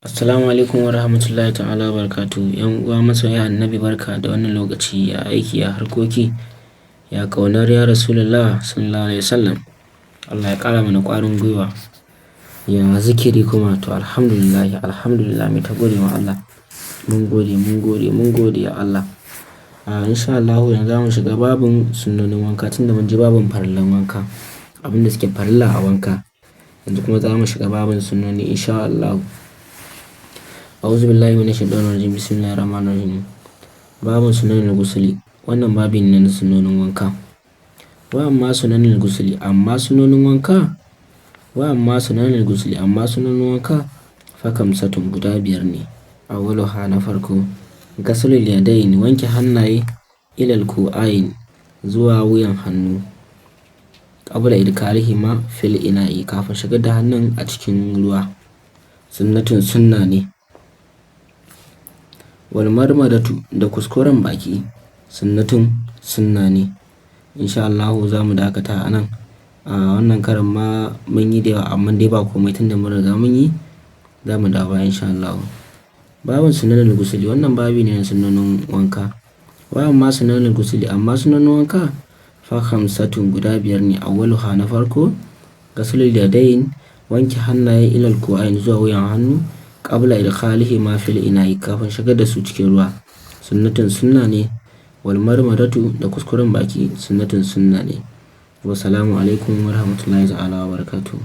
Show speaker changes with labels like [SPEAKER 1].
[SPEAKER 1] Assalamu alaikum wa rahmatullahi ta'ala wa barakatuhu. ‘Yan uwa masoya annabi barka da wannan lokaci, ya aiki, ya harkoki, ya ƙaunar ya Rasulullah sallallahu alaihi wasallam. Allah ya ƙara mana ƙwarin gwiwa. Ya zikiri kuma to alhamdulillah mai ta gode wa Allah. Mun gode ya Allah. Insha Allah yanzu za mu shiga babin sunnonin wanka tunda mun ji babin farillan wanka, abinda suke farilla a wanka. Yanzu kuma za mu shiga babin sunnoni insha Allah. A'udhu billahi minash shaitanir rajim. Bismillahir rahmanir rahim. Babun sunanil ghusli. Wannan babin ne na sunnonin wanka. Wa amma sunanil ghusli, amma sunnonin wanka. Fa kamsatun guda biyar ne. Awwaluha na farko, ghaslul yadayn, wanke hannaye, ilal ku'ayn, zuwa wuyan hannu. Qabla idkalihima fil ina'i, kafin shigar da hannun a cikin ruwa. Sunnatun sunna ne. Wal marmadatu, da kuskuren baki, sunnatun sunna ne. Insha Allahu za mu dakata a nan. Wannan karan ma mun yi da yawa amma dai ba komai tunda mun riga mun yi, za mu dawo insha Allahu. Babun sunanil ghusli, wannan babi ne na sunnonin wanka. Wa amma sunanil ghusli, amma sunnonin wanka fa khamsatun guda biyar ne. Awwaluha na farko, ghaslul yadayn, wanke hannaye ilal ku'ayn, zuwa wuyan hannu. Qabla idkhalihima fil ina'i, kafin shigar da su cikin ruwa. Sunnatun sunna ne. Wal marmadatu, da kuskuren baki, sunnatun sunna ne. Wassalamu alaikum wa rahmatullahi ta'ala wa barakatuh.